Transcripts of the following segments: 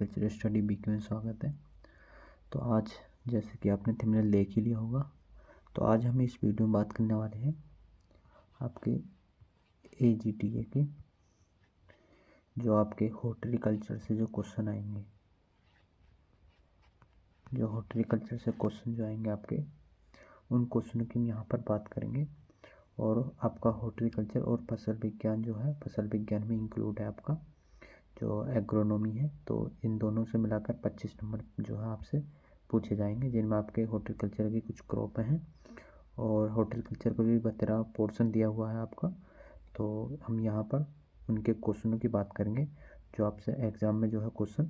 Horticulture study BK में स्वागत है। तो आज जैसे कि आपने थंबनेल देख ही लिया होगा, तो आज हम इस वीडियो में बात करने वाले हैं आपके AGTA के जो आपके हॉर्टिकल्चर से जो क्वेश्चन आएंगे, जो हॉर्टिकल्चर से क्वेश्चन जो आएंगे आपके, उन क्वेश्चनों की हम यहाँ पर बात करेंगे। और आपका हॉर्टिकल्चर और फसल विज्ञान जो है, फसल विज्ञान में इंक्लूड है आपका जो एग्रोनॉमी है। तो इन दोनों से मिलाकर 25 नंबर जो है आपसे पूछे जाएंगे, जिनमें आपके हॉर्टिकल्चर की कुछ क्रॉप हैं और हॉर्टिकल्चर को भी 12 पोर्शन दिया हुआ है आपका। तो हम यहाँ पर उनके क्वेश्चनों की बात करेंगे जो आपसे एग्ज़ाम में जो है क्वेश्चन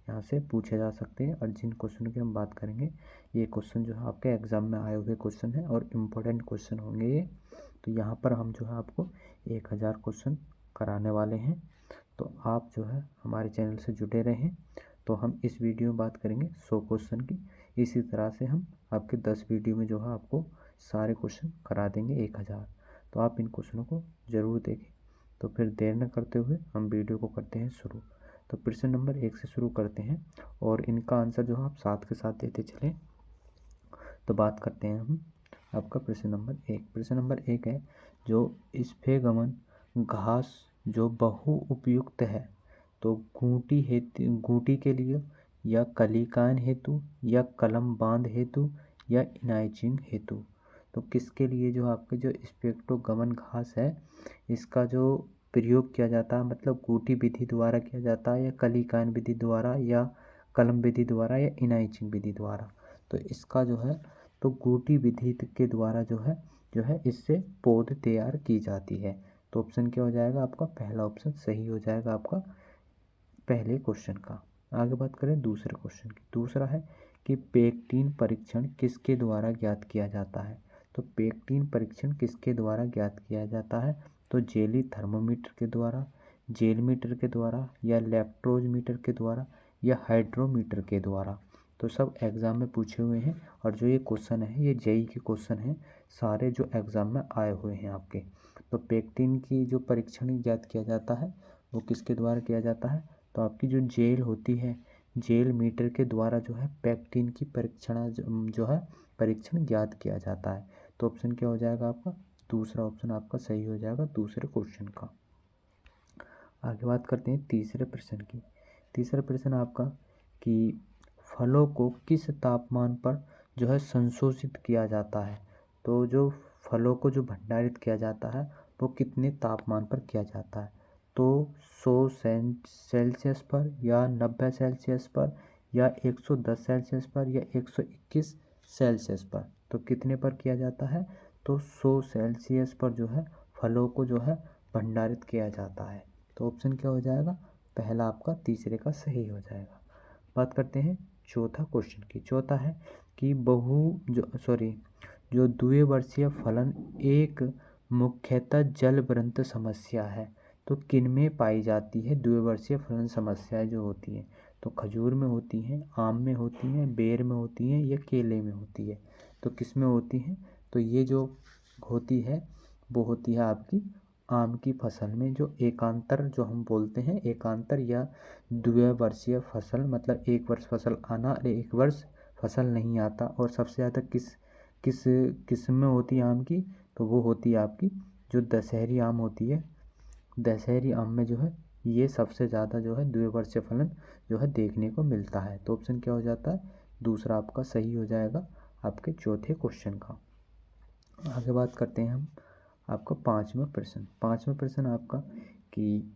यहाँ से पूछे जा सकते हैं। और जिन क्वेश्चनों की हम बात करेंगे, ये क्वेश्चन जो है आपके एग्ज़ाम में आए हुए क्वेश्चन हैं और इम्पोर्टेंट क्वेश्चन होंगे ये। तो यहाँ पर हम जो है आपको 1000 क्वेश्चन कराने वाले हैं। तो आप जो है हमारे चैनल से जुड़े रहें। तो हम इस वीडियो में बात करेंगे 100 क्वेश्चन की। इसी तरह से हम आपके 10 वीडियो में जो है आपको सारे क्वेश्चन करा देंगे 1000। तो आप इन क्वेश्चनों को ज़रूर देखें। तो फिर देर न करते हुए हम वीडियो को करते हैं शुरू। तो प्रश्न नंबर 1 से शुरू करते हैं और इनका आंसर जो है आप साथ के साथ देते चलें। तो बात करते हैं हम आपका प्रश्न नंबर 1। प्रश्न नंबर 1 है, जो स्फेगमन घास जो बहु उपयुक्त है, तो गूंटी के लिए या कलिकान हेतु या कलम बांध हेतु या इनाइचिंग हेतु। तो किसके लिए जो आपके जो स्फेगमन घास है, इसका जो प्रयोग किया जाता है, मतलब गूंटी विधि द्वारा किया जाता है या कलिकान विधि द्वारा या कलम विधि द्वारा या इनाइचिंग विधि द्वारा। तो इसका जो है तो गूंटी विधि के द्वारा जो है इससे पौध तैयार की जाती है। तो ऑप्शन क्या हो जाएगा आपका? पहला ऑप्शन सही हो जाएगा आपका पहले क्वेश्चन का। आगे बात करें दूसरे क्वेश्चन की। दूसरा है कि पेक्टिन परीक्षण किसके द्वारा ज्ञात किया जाता है। तो पेक्टिन परीक्षण किसके द्वारा ज्ञात किया जाता है? तो जेली थर्मोमीटर के द्वारा, जेल मीटर के द्वारा या लैक्टोमीटर के द्वारा या हाइड्रोमीटर के द्वारा। तो सब एग्ज़ाम में पूछे हुए हैं और जो ये क्वेश्चन है ये जेई के क्वेश्चन हैं, सारे जो एग्ज़ाम में आए हुए हैं आपके। तो पेक्टिन की जो परीक्षण ज्ञात किया जाता है वो किसके द्वारा किया जाता है? तो आपकी जो जेल होती है, जेल मीटर के द्वारा जो है पेक्टिन की परीक्षण ज्ञात किया जाता है। तो ऑप्शन क्या हो जाएगा आपका? दूसरा ऑप्शन आपका सही हो जाएगा दूसरे क्वेश्चन का। आगे बात करते हैं तीसरे प्रश्न की। तीसरा प्रश्न आपका कि फलों को किस तापमान पर जो है संशोधित किया जाता है। तो जो फलों को जो भंडारित किया जाता है वो कितने तापमान पर किया जाता है? तो 100 सेल्सियस पर या 90 सेल्सियस पर या 110 सेल्सियस पर या 121 सेल्सियस पर। तो कितने पर किया जाता है? तो 100 सेल्सियस पर जो है फलों को जो है भंडारित किया जाता है। तो ऑप्शन क्या हो जाएगा? पहला आपका तीसरे का सही हो जाएगा। बात करते हैं चौथा क्वेश्चन की। चौथा है कि जो द्विवर्षीय फलन एक मुख्यतः जलवृंत समस्या है। तो किन में पाई जाती है द्विवर्षीय फलन समस्याएं जो होती हैं? तो खजूर में होती हैं, आम में होती हैं, बेर में होती हैं या केले में होती है। तो किस में होती हैं? तो ये जो होती है वो होती है आपकी आम की फसल में। जो एकांतर जो हम बोलते हैं, एकांतर या द्विवर्षीय फसल, मतलब एक वर्ष फसल आना और एक वर्ष फसल नहीं आता। और सबसे ज़्यादा किस किस्म में होती है आम की? तो वो होती है आपकी जो दशहरी आम होती है। दशहरी आम में जो है ये सबसे ज़्यादा जो है द्विवर्षीय फलन जो है देखने को मिलता है। तो ऑप्शन क्या हो जाता है? दूसरा आपका सही हो जाएगा आपके चौथे क्वेश्चन का। आगे बात करते हैं हम आपका पाँचवा प्रश्न। पाँचवा प्रश्न आपका कि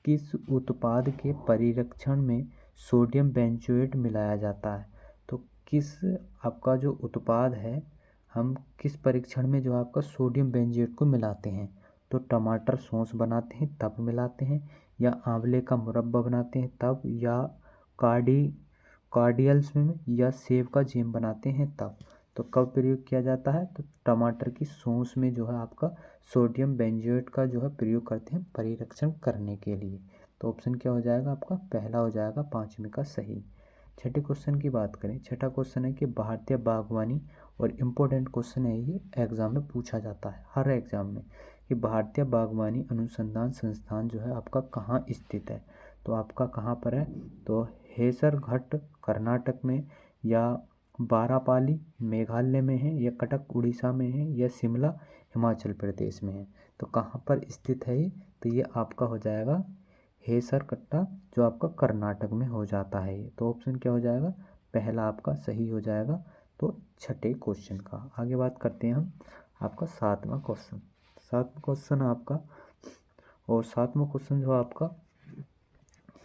किस उत्पाद के परिरक्षण में सोडियम बेंजोएट मिलाया जाता है। तो किस आपका जो उत्पाद है, हम किस परीक्षण में जो आपका सोडियम बेंजोएट को मिलाते हैं? तो टमाटर सॉस बनाते हैं तब मिलाते हैं, या आंवले का मुरब्बा बनाते हैं तब, या कार्डियल्स में, या सेब का जैम बनाते हैं तब। तो कब प्रयोग किया जाता है? तो टमाटर की सॉस में जो है आपका सोडियम बेंजोएट का जो है प्रयोग करते हैं परिरक्षण करने के लिए। तो ऑप्शन क्या हो जाएगा आपका? पहला हो जाएगा पाँचवें का सही। छठे क्वेश्चन की बात करें। छठा क्वेश्चन है कि भारतीय बागवानी, और इम्पोर्टेंट क्वेश्चन है ये, एग्जाम में पूछा जाता है हर एग्जाम में, कि भारतीय बागवानी अनुसंधान संस्थान जो है आपका कहाँ स्थित है। तो आपका कहाँ पर है? तो हेसरघट्ट कर्नाटक में, या बारापाली मेघालय में है, या कटक उड़ीसा में है, या शिमला हिमाचल प्रदेश में है। तो कहाँ पर स्थित है ये? तो ये आपका हो जाएगा हेसरकट्टा, जो आपका कर्नाटक में हो जाता है ये। तो ऑप्शन क्या हो जाएगा? पहला आपका सही हो जाएगा। तो छठे क्वेश्चन का आगे बात करते हैं हम। आपका सातवां क्वेश्चन आपका, और सातवां क्वेश्चन जो आपका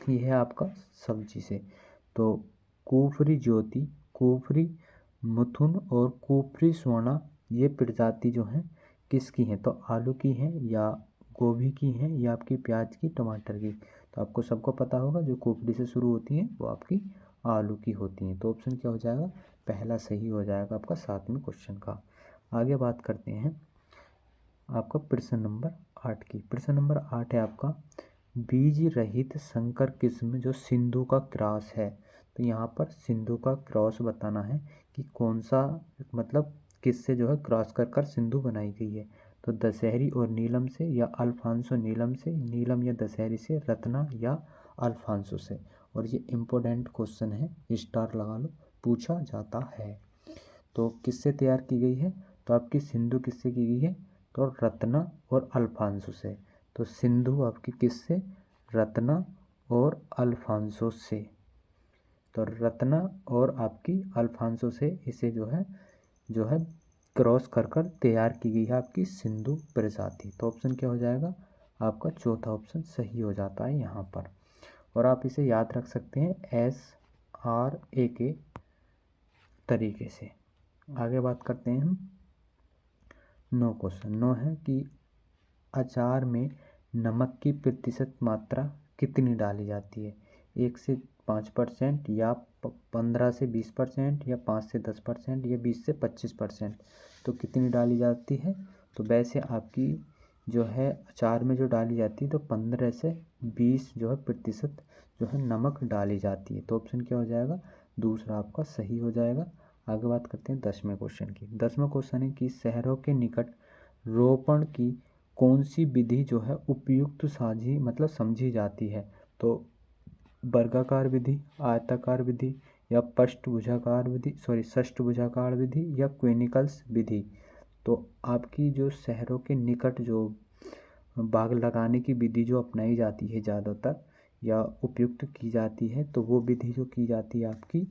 ये है आपका सब्जी से। तो कुफरी ज्योति, कुफरी मुथुन और कुफरी सोना, ये प्रजाति जो है किसकी हैं? तो आलू की हैं, या गोभी की हैं, या आपकी प्याज की, टमाटर की। तो आपको सबको पता होगा जो कुफरी से शुरू होती हैं वो आपकी आलू की होती हैं। तो ऑप्शन क्या हो जाएगा? पहला सही हो जाएगा आपका सातवें क्वेश्चन का। आगे बात करते हैं आपका प्रश्न नंबर 8 की। प्रश्न नंबर 8 है आपका, बीज रहित संकर किस्म जो सिंधु का क्रॉस है। तो यहाँ पर सिंधु का क्रॉस बताना है कि कौन सा, मतलब किससे जो है क्रॉस कर कर सिंधु बनाई गई है। तो दशहरी और नीलम से, या अल्फांसो नीलम से, नीलम या दशहरी से, रत्ना या अल्फांसो से। और ये इम्पोर्टेंट क्वेश्चन है, स्टार लगा लो, पूछा जाता है। तो किससे तैयार की गई है? तो आपकी सिंधु किससे की गई है? तो रत्ना और अल्फांसो से। तो सिंधु आपकी किससे? रत्ना और अल्फांसो से। तो रत्ना और आपकी अल्फांसो से इसे जो है क्रॉस कर कर तैयार की गई है आपकी सिंधु प्रजाति। तो ऑप्शन क्या हो जाएगा? आपका चौथा ऑप्शन सही हो जाता है यहाँ पर। और आप इसे याद रख सकते हैं SRA के तरीके से। आगे बात करते हैं हम 9 क्वेश्चन। 9 है कि अचार में नमक की प्रतिशत मात्रा कितनी डाली जाती है? 1 से 5%, या 15 से 20%, या 5 से 10%, या 20 से 25%। तो कितनी डाली जाती है? तो वैसे आपकी जो है अचार में जो डाली जाती है तो 15 से 20 जो है प्रतिशत जो है नमक डाली जाती है। तो ऑप्शन क्या हो जाएगा? दूसरा आपका सही हो जाएगा। आगे बात करते हैं 10वें क्वेश्चन की। 10वां क्वेश्चन है कि शहरों के निकट रोपण की कौन सी विधि जो है उपयुक्त साझी मतलब समझी जाती है? तो वर्गाकार विधि, आयताकार विधि, या षष्ठभुजाकार विधि, या क्विनिकल्स विधि। तो आपकी जो शहरों के निकट जो बाग लगाने की विधि जो अपनाई जाती है ज़्यादातर, या उपयुक्त की जाती है, तो वो विधि जो की जाती है आपकी,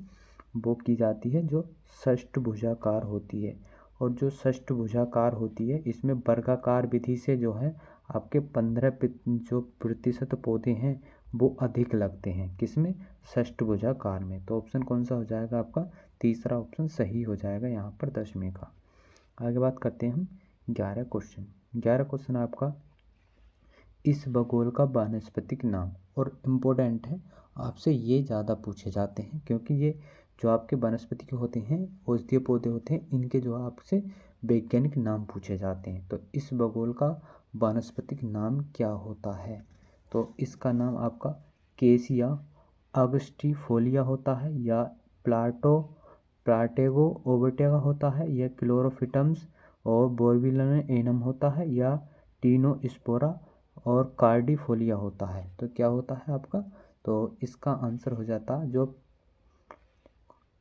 वो की जाती है जो षष्ठभुजाकार होती है। और जो षष्ठभुजाकार होती है इसमें वर्गाकार विधि से जो है आपके 15 जो प्रतिशत पौधे हैं वो अधिक लगते हैं। किसमें? षष्ठभुजाकार में। तो ऑप्शन कौन सा हो जाएगा आपका? तीसरा ऑप्शन सही हो जाएगा यहाँ पर 10वें का। आगे बात करते हैं हम 11 क्वेश्चन। 11 क्वेश्चन आपका, इस भूगोल का वानस्पतिक नाम। और इम्पोर्टेंट है, आपसे ये ज़्यादा पूछे जाते हैं क्योंकि ये जो आपके वनस्पति के होते हैं, औषधीय पौधे होते हैं, इनके जो आपसे वैज्ञानिक नाम पूछे जाते हैं। तो इस भूगोल का वानस्पतिक नाम क्या होता है? तो इसका नाम आपका केसिया अगस्टिफोलिया होता है, या प्लाटेगो ओबटेगा होता है, या क्लोरोफिटम्स और बोरबिलम होता है, या टीनोस्पोरा और कार्डिफोलिया होता है। तो क्या होता है आपका? तो इसका आंसर हो जाता जो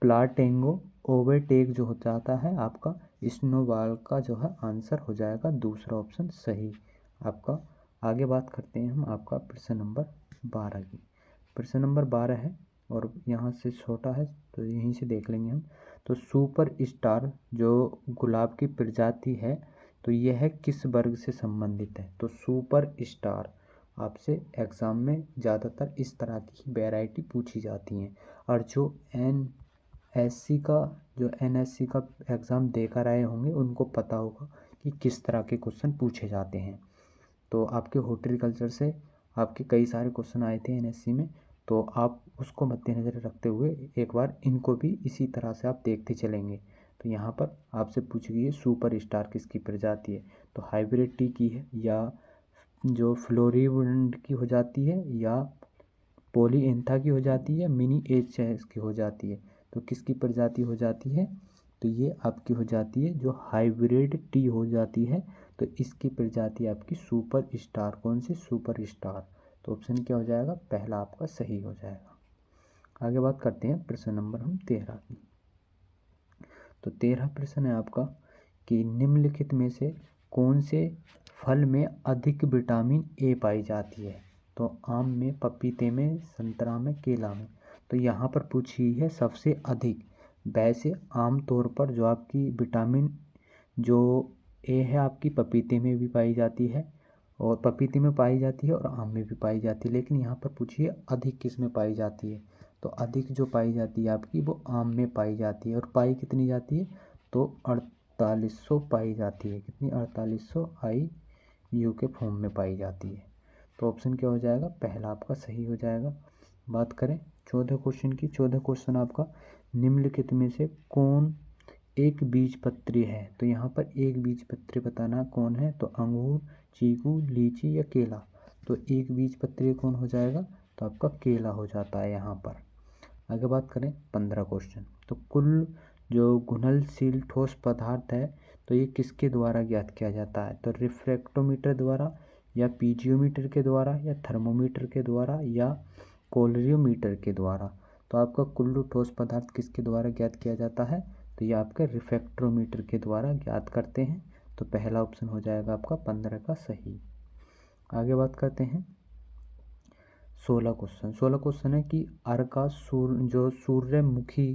प्लाटेंगो ओवरटेक जो हो जाता है आपका स्नोबॉल का जो है आंसर हो जाएगा दूसरा ऑप्शन सही आपका। आगे बात करते हैं हम आपका प्रश्न नंबर 12 की। प्रश्न नंबर 12 है और यहाँ से छोटा है तो यहीं से देख लेंगे हम। तो सुपर स्टार जो गुलाब की प्रजाति है तो यह किस वर्ग से संबंधित है? तो सुपर स्टार आपसे एग्ज़ाम में ज़्यादातर इस तरह की वैरायटी पूछी जाती हैं। और जो एनएससी का एग्ज़ाम देकर आए होंगे उनको पता होगा कि किस तरह के क्वेश्चन पूछे जाते हैं। तो आपके हॉर्टिकल्चर से आपके कई सारे क्वेश्चन आए थे एनएससी में, तो आप उसको मद्देनज़र रखते हुए एक बार इनको भी इसी तरह से आप देखते चलेंगे। तो यहाँ पर आपसे पूछी गई है सुपर स्टार किसकी प्रजाति है? तो हाइब्रिड टी की है, या जो फ्लोरिबंड की हो जाती है, या पॉलीएंथा की हो जाती है, मिनी एच की हो जाती है। तो किसकी प्रजाति हो जाती है? तो ये आपकी हो जाती है जो हाइब्रिड टी हो जाती है। तो इसकी प्रजाति आपकी सुपर स्टार। कौन सी? Super star. तो ऑप्शन क्या हो जाएगा? पहला आपका सही हो जाएगा। आगे बात करते हैं प्रश्न नंबर हम 13 की। तो 13 प्रश्न है आपका कि निम्नलिखित में से कौन से फल में अधिक विटामिन ए पाई जाती है। तो आम में, पपीते में, संतरा में, केला में। तो यहाँ पर पूछी है सबसे अधिक। वैसे आम तौर पर जो आपकी विटामिन जो ए है आपकी पपीते में भी पाई जाती है, और पपीते में पाई जाती है और आम में भी पाई जाती है, लेकिन यहाँ पर पूछिए अधिक किस में पाई जाती है। तो अधिक जो पाई जाती है आपकी वो आम में पाई जाती है, और पाई कितनी जाती है, तो 4800 पाई जाती है। कितनी, 4800 IU के फॉर्म में पाई जाती है। तो ऑप्शन क्या हो जाएगा, पहला आपका सही हो जाएगा। बात करें 14 क्वेश्चन की। 14 क्वेश्चन आपका निम्नलिखित में से कौन एक बीजपत्री है। तो यहाँ पर एक बीजपत्री बताना कौन है, तो अंगूर, चीकू, लीची या केला। तो एक बीजपत्री कौन हो जाएगा, तो आपका केला हो जाता है यहाँ पर। आगे बात करें 15 क्वेश्चन। तो कुल जो घुलनशील ठोस पदार्थ है तो ये किसके द्वारा ज्ञात किया जाता है। तो रिफ्रैक्टोमीटर द्वारा, या पीजियोमीटर के द्वारा, या थर्मोमीटर के द्वारा, या कोलरियोमीटर के द्वारा। तो आपका कुल्लू ठोस पदार्थ किसके द्वारा ज्ञात किया जाता है, तो ये आपके रिफ्रैक्टोमीटर के द्वारा ज्ञात करते हैं। तो पहला ऑप्शन हो जाएगा आपका 15 का सही। आगे बात करते हैं 16 क्वेश्चन। 16 क्वेश्चन है कि अर्का जो सूर्यमुखी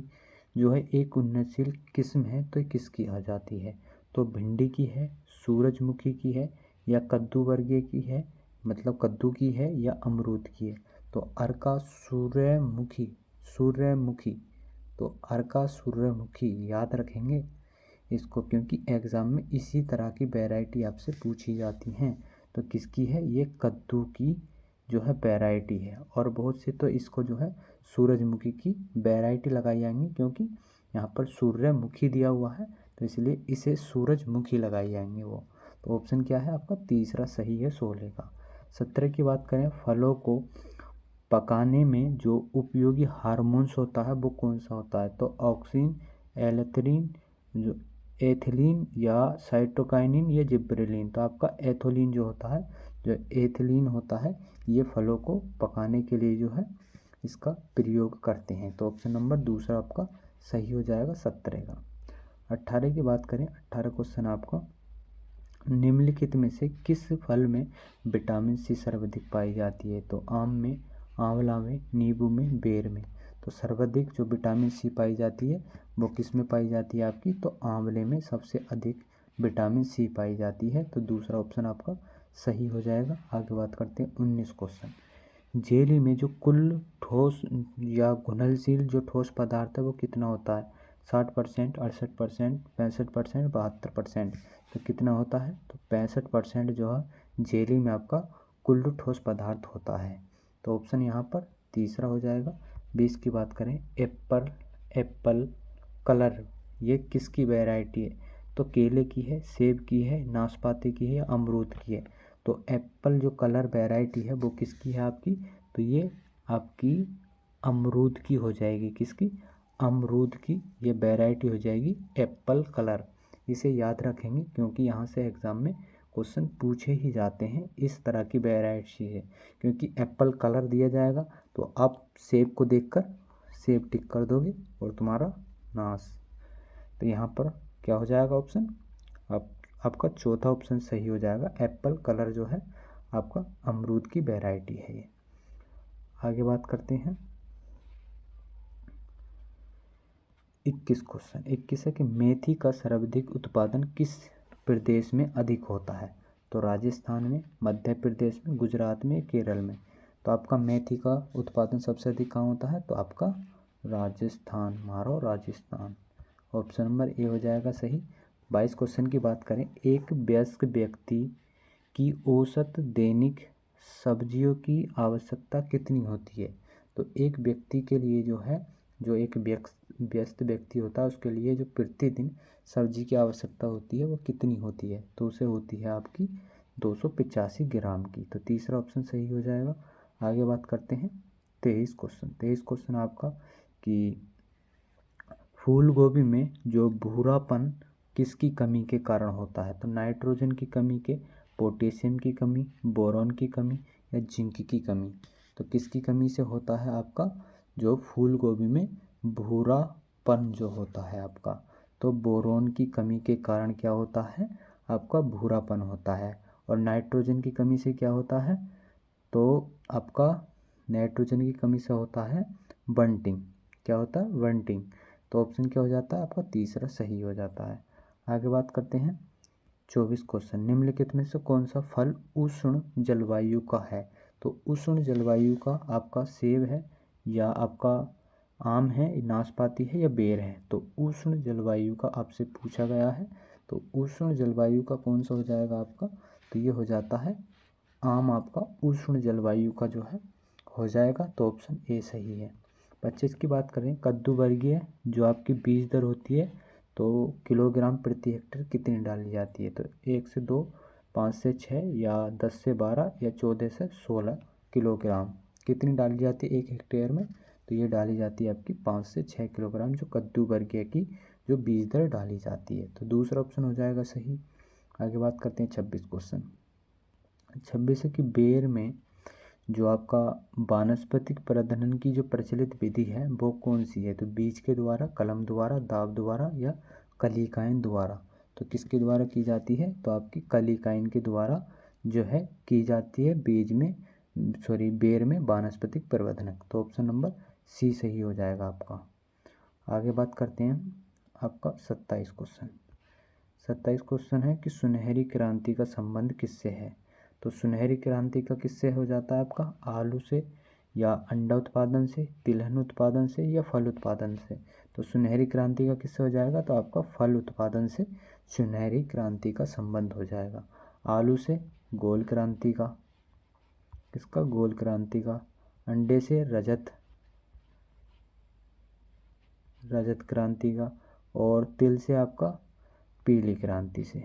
जो है एक उन्नतशील किस्म है तो ये किसकी आ जाती है। तो भिंडी की है, सूरजमुखी की है, या कद्दू वर्गीय की है, मतलब कद्दू की है, या अमरूद की है। तो अर्का सूर्यमुखी, सूर्यमुखी, तो अर्का सूर्यमुखी याद रखेंगे इसको, क्योंकि एग्ज़ाम में इसी तरह की वैरायटी आपसे पूछी जाती हैं। तो किसकी है, ये कद्दू की जो है वैरायटी है। और बहुत से तो इसको जो है सूरजमुखी की वैरायटी लगाई जाएंगी, क्योंकि यहाँ पर सूर्यमुखी दिया हुआ है तो इसलिए इसे सूरजमुखी लगाई जाएंगी वो। तो ऑप्शन क्या है आपका, तीसरा सही है 16 का। 17 की बात करें, फलों को पकाने में जो उपयोगी हार्मोन्स होता है वो कौन सा होता है। तो ऑक्सिन, एलेथ्रीन, जो एथिलीन, या साइटोकाइनिन, या जिब्रेलिन। तो आपका एथोलिन जो होता है, जो एथिलीन होता है, ये फलों को पकाने के लिए जो है इसका प्रयोग करते हैं। तो ऑप्शन नंबर दूसरा आपका सही हो जाएगा 17 का। 18 की बात करें, 18 क्वेश्चन आपका निम्नलिखित में से किस फल में विटामिन सी सर्वाधिक पाई जाती है। तो आम में, आंवला में, नींबू में, बेर में। तो सर्वाधिक जो विटामिन सी पाई जाती है वो किस में पाई जाती है आपकी, तो आंवले में सबसे अधिक विटामिन सी पाई जाती है। तो दूसरा ऑप्शन आपका सही हो जाएगा। आगे बात करते हैं 19 क्वेश्चन। जेली में जो कुल ठोस या घुलनशील जो ठोस पदार्थ है वो कितना होता है। 60%, 68%, 65%, 72%। तो कितना होता है, तो 65% जो है जेली में आपका कुल ठोस पदार्थ होता है। तो ऑप्शन यहाँ पर तीसरा हो जाएगा। 20 की बात करें, एप्पल, एप्पल कलर ये किसकी वैरायटी है। तो केले की है, सेब की है, नाशपाती की है, या अमरूद की है। तो एप्पल जो कलर वैरायटी है वो किसकी है आपकी, तो ये आपकी अमरूद की हो जाएगी। किसकी, अमरूद की ये वैरायटी हो जाएगी एप्पल कलर। इसे याद रखेंगे क्योंकि यहाँ से एग्ज़ाम में क्वेश्चन पूछे ही जाते हैं इस तरह की वैरायटी है। क्योंकि एप्पल कलर दिया जाएगा तो आप सेब को देखकर सेब टिक कर दोगे और तुम्हारा नाश। तो यहाँ पर क्या हो जाएगा ऑप्शन, आपका चौथा ऑप्शन सही हो जाएगा। एप्पल कलर जो है आपका अमरूद की वैरायटी है ये। आगे बात करते हैं 21 क्वेश्चन। 21 है कि मेथी का सर्वाधिक उत्पादन किस प्रदेश में अधिक होता है। तो राजस्थान में, मध्य प्रदेश में, गुजरात में, केरल में। तो आपका मेथी का उत्पादन सबसे अधिक कहाँ होता है, तो आपका राजस्थान, मारो राजस्थान। ऑप्शन नंबर ए हो जाएगा सही। 22 क्वेश्चन की बात करें, एक वयस्क व्यक्ति की औसत दैनिक सब्जियों की आवश्यकता कितनी होती है। तो एक व्यक्ति के लिए जो है, जो एक व्यस्त व्यक्ति होता है उसके लिए जो प्रतिदिन सब्जी की आवश्यकता होती है वो कितनी होती है, तो उसे होती है आपकी 285 ग्राम की। तो तीसरा ऑप्शन सही हो जाएगा। आगे बात करते हैं 23 क्वेश्चन। 23 क्वेश्चन आपका कि फूल गोभी में जो भूरापन किसकी कमी के कारण होता है। तो नाइट्रोजन की कमी के, पोटेशियम की कमी, बोरॉन की कमी, या जिंक की कमी। तो किसकी कमी से होता है आपका, जो फूल गोभी में भूरापन जो होता है आपका, तो बोरोन की कमी के कारण क्या होता है आपका भूरापन होता है। और नाइट्रोजन की कमी से क्या होता है, तो आपका नाइट्रोजन की कमी से होता है बंटिंग। क्या होता है बंटिंग। तो ऑप्शन क्या हो जाता है आपका तीसरा सही हो जाता है। आगे बात करते हैं 24 क्वेश्चन, निम्नलिखित में से कौन सा फल उष्ण जलवायु का है। तो उष्ण जलवायु का आपका सेब है या आपका आम है, नाशपाती है या बेर है। तो उष्ण जलवायु का आपसे पूछा गया है, तो उष्ण जलवायु का कौन सा हो जाएगा आपका, तो ये हो जाता है आम आपका उष्ण जलवायु का जो है हो जाएगा। तो ऑप्शन ए सही है। 25 की बात करें, कद्दू वर्गीय जो आपकी बीज दर होती है, तो किलोग्राम प्रति हेक्टेयर कितनी डाली जाती है। तो 1 से 2, 5 से 6 या 10 से 12 या 14 से 16 किलोग्राम कितनी डाली जाती है 1 हेक्टेयर में। तो ये डाली जाती है आपकी 5 से 6 किलोग्राम जो कद्दू वर्गीय की जो बीज दर डाली जाती है। तो दूसरा ऑप्शन हो जाएगा सही। आगे बात करते हैं 26 क्वेश्चन। 26 है कि बेर में जो आपका वानस्पतिक प्रजनन की जो प्रचलित विधि है वो कौन सी है। तो बीज के द्वारा, कलम द्वारा, दाब द्वारा या कलिकायन द्वारा। तो किसके द्वारा की जाती है, तो आपकी कलिकायन के द्वारा जो है की जाती है बेर में वानस्पतिक प्रवर्धन। तो ऑप्शन नंबर सी सही हो जाएगा आपका। आगे बात करते हैं आपका 27 क्वेश्चन। 27 क्वेश्चन है कि सुनहरी क्रांति का संबंध किससे है। तो सुनहरी क्रांति का किससे हो जाता है आपका, आलू से या अंडा उत्पादन से, तिलहन उत्पादन से या फल उत्पादन से। तो सुनहरी क्रांति का किससे हो जाएगा, तो आपका फल उत्पादन से सुनहरी क्रांति का संबंध हो जाएगा। आलू से गोल क्रांति का, किसका, गोल क्रांति का। अंडे से रजत क्रांति का। और तिल से आपका पीली क्रांति से,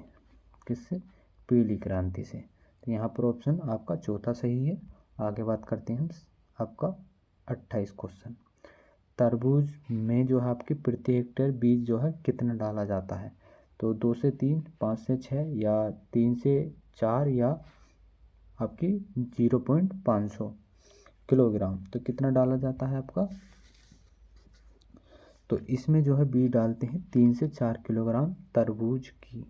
किससे, पीली क्रांति से। तो यहाँ पर ऑप्शन आपका चौथा सही है। आगे बात करते हैं हम आपका 28 क्वेश्चन। तरबूज में जो है आपकी प्रति हेक्टेयर बीज जो है कितना डाला जाता है। तो 2 से 3, 5 से 6 या 3 से 4 या आपकी 0.5 किलोग्राम। तो कितना डाला जाता है आपका, तो इसमें जो है बीज डालते हैं 3 से 4 किलोग्राम तरबूज की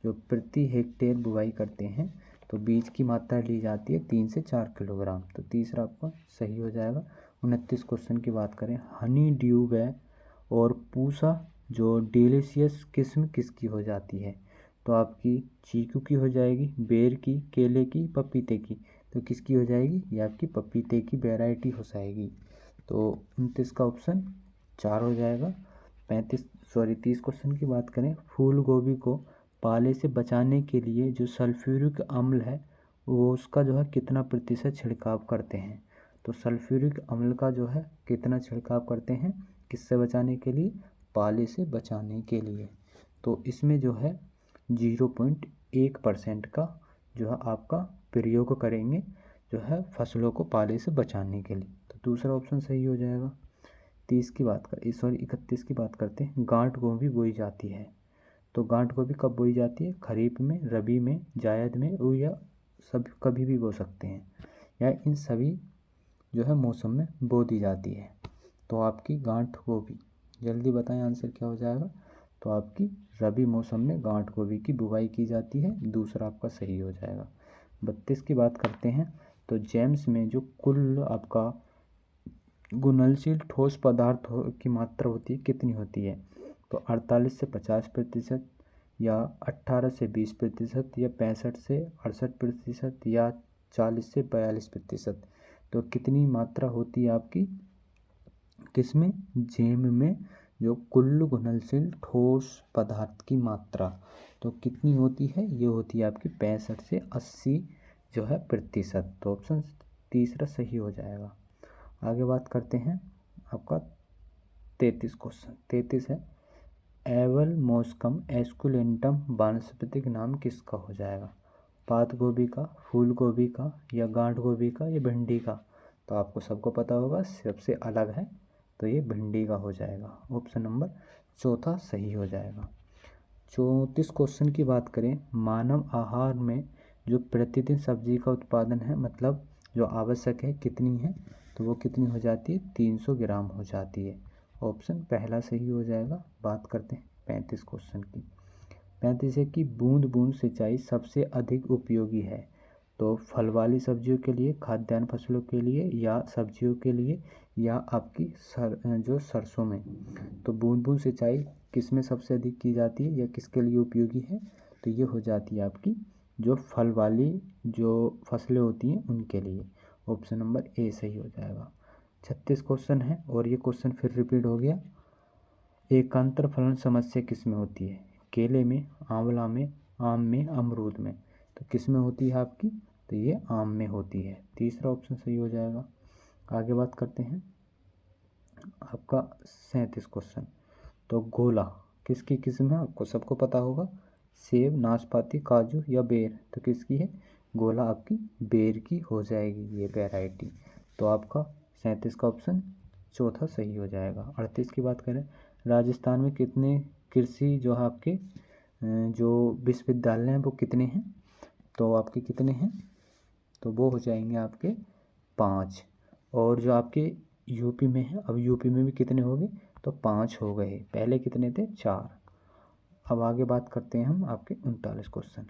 जो प्रति हेक्टेयर बुआई करते हैं। तो बीज की मात्रा ली जाती है 3 से 4 किलोग्राम। तो तीसरा आपका सही हो जाएगा। 29 क्वेश्चन की बात करें, हनी ड्यू वे और पूसा जो डिलीशियस किस्म किसकी हो जाती है। तो आपकी चीकू की हो जाएगी, बेर की, केले की, पपीते की। तो किसकी हो जाएगी, ये आपकी पपीते की वैरायटी हो जाएगी। तो 29 का ऑप्शन 4 हो जाएगा। 30 क्वेश्चन की बात करें, फूल गोभी को पाले से बचाने के लिए जो सल्फ्यूरिक अम्ल है वो उसका जो है कितना प्रतिशत छिड़काव करते हैं। तो सल्फ्यूरिक अम्ल का जो है कितना छिड़काव करते हैं, किससे बचाने के लिए, पाले से बचाने के लिए। तो इसमें जो है 0.1% का जो है आपका प्रयोग करेंगे जो है फसलों को पाले से बचाने के लिए। तो दूसरा ऑप्शन सही हो जाएगा। 31 की बात करते हैं, गांठ गोभी बोई जाती है। तो गांठ गोभी कब बोई जाती है, खरीफ में, रबी में, जायद में या सब कभी भी बो सकते हैं या इन सभी जो है मौसम में बो दी जाती है। तो आपकी गांठ गोभी, जल्दी बताएं आंसर क्या हो जाएगा। तो आपकी रबी मौसम में गांठ गोभी की बुवाई की जाती है, दूसरा आपका सही हो जाएगा। 32 की बात करते हैं, तो जेम्स में जो कुल आपका घुलनशील ठोस पदार्थ की मात्रा होती है कितनी होती है। तो 48 से 50% या 18 से 20% या 65 से 68% या 40 से 42%। तो कितनी मात्रा होती है आपकी किसमें, जेम में जो कुल घुलनशील ठोस पदार्थ की मात्रा तो कितनी होती है, ये होती है आपकी 65 से 80 जो है प्रतिशत। तो ऑप्शन तीसरा सही हो जाएगा। आगे बात करते हैं आपका 33 क्वेश्चन। 33 है, एवल मोस्कम एस्कुलेंटम वानस्पतिक नाम किसका हो जाएगा। पात गोभी का, फूल गोभी का या गांठ गोभी का या भिंडी का। तो आपको सबको पता होगा सबसे अलग है, तो ये भिंडी का हो जाएगा। ऑप्शन नंबर चौथा सही हो जाएगा। 34 क्वेश्चन की बात करें, मानव आहार में जो प्रतिदिन सब्जी का उत्पादन है मतलब जो आवश्यक है कितनी है। तो तो वो कितनी हो जाती है, 300 ग्राम हो जाती है। ऑप्शन पहला सही हो जाएगा। बात करते हैं 35 क्वेश्चन की। 35 है कि बूंद बूंद सिंचाई सबसे अधिक उपयोगी है। तो फल वाली सब्जियों के लिए, खाद्यान्न फसलों के लिए, या सब्जियों के लिए, या आपकी जो सरसों में। तो बूंद बूंद सिंचाई किस में सबसे अधिक की जाती है या किसके लिए उपयोगी है, तो ये हो जाती है आपकी जो फल वाली जो फसलें होती हैं उनके लिए। ऑप्शन नंबर ए सही हो जाएगा। 36 क्वेश्चन है और ये क्वेश्चन फिर रिपीट हो गया। एकांतर फलन समस्या किस में होती है, केले में, आंवला में, आम में, अमरूद में। तो किस में होती है आपकी, तो ये आम में होती है। तीसरा ऑप्शन सही हो जाएगा। आगे बात करते हैं आपका 37 क्वेश्चन। तो गोला किसकी किस्म है, आपको सबको पता होगा। सेब, नाशपाती, काजू या बेर। तो किसकी है, गोला आपकी बेर की हो जाएगी ये वैरायटी। तो आपका 37 का ऑप्शन चौथा सही हो जाएगा। 38 की बात करें, राजस्थान में कितने कृषि जो है आपके जो विश्वविद्यालय हैं वो कितने हैं, तो आपके कितने हैं, तो वो हो जाएंगे आपके 5। और जो आपके यूपी में है, अब यूपी में भी कितने हो गए, तो 5 हो गए, पहले कितने थे, 4। अब आगे बात करते हैं हम आपके 39 क्वेश्चन।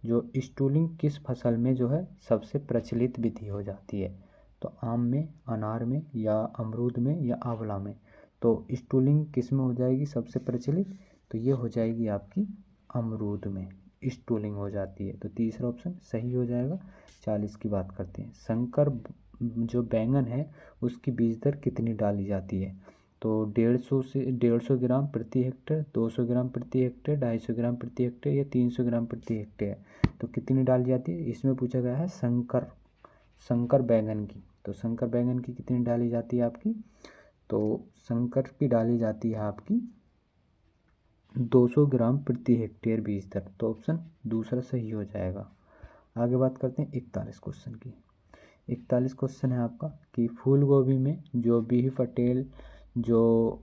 जो स्टूलिंग किस फसल में जो है सबसे प्रचलित विधि हो जाती है, तो आम में, अनार में, या अमरूद में, या आंवला में। तो स्टूलिंग किस में हो जाएगी सबसे प्रचलित, तो ये हो जाएगी आपकी अमरूद में स्टूलिंग हो जाती है। तो तीसरा ऑप्शन सही हो जाएगा। 40 की बात करते हैं, संकर जो बैंगन है उसकी बीज दर कितनी डाली जाती है, तो 150 ग्राम प्रति हेक्टेयर, 200 ग्राम प्रति हेक्टेयर, 250 ग्राम प्रति हेक्टेयर, या 300 ग्राम प्रति हेक्टेयर। तो कितनी डाली जाती है, इसमें पूछा गया है संकर बैंगन की। तो संकर बैंगन की कितनी डाली जाती है आपकी, तो संकर की डाली जाती है आपकी 200 ग्राम प्रति हेक्टेयर बीज दर। तो ऑप्शन दूसरा सही हो जाएगा। आगे बात करते हैं 41 क्वेश्चन की। 41 क्वेश्चन है आपका कि फूल गोभी में जो बीही पटेल जो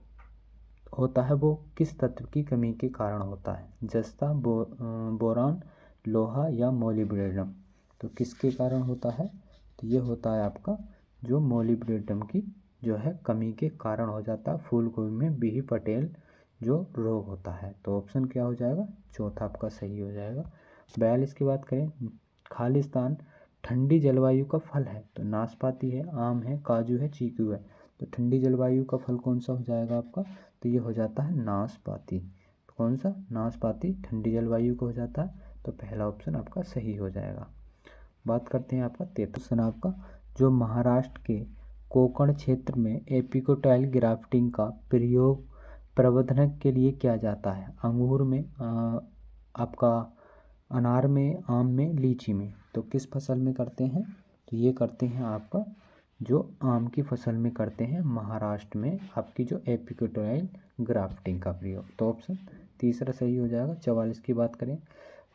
होता है वो किस तत्व की कमी के कारण होता है, जस्ता, बोरान, लोहा, या मोलिब्डेनम। तो किसके कारण होता है, तो ये होता है आपका जो मोलिब्डेनम की जो है कमी के कारण हो जाता है फूल गोभी में बीही पटेल जो रोग होता है। तो ऑप्शन क्या हो जाएगा, चौथा आपका सही हो जाएगा। 42 की बात करें, खालिस्तान ठंडी जलवायु का फल है, तो नाशपाती है, आम है, काजू है, चीकू है। तो ठंडी जलवायु का फल कौन सा हो जाएगा आपका, तो ये हो जाता है नाशपाती। कौन सा, नाशपाती ठंडी जलवायु का हो जाता है। तो पहला ऑप्शन आपका सही हो जाएगा। बात करते हैं आपका 33 आपका, जो महाराष्ट्र के कोंकण क्षेत्र में एपिकोटाइल ग्राफ्टिंग का प्रयोग प्रबंधन के लिए किया जाता है, अंगूर में, आपका अनार में, आम में, लीची में। तो किस फसल में करते हैं, तो ये करते हैं आपका जो आम की फसल में करते हैं महाराष्ट्र में आपकी जो एपिकोटाइल ग्राफ्टिंग का प्रयोग। तो ऑप्शन तीसरा सही हो जाएगा। 44 की बात करें,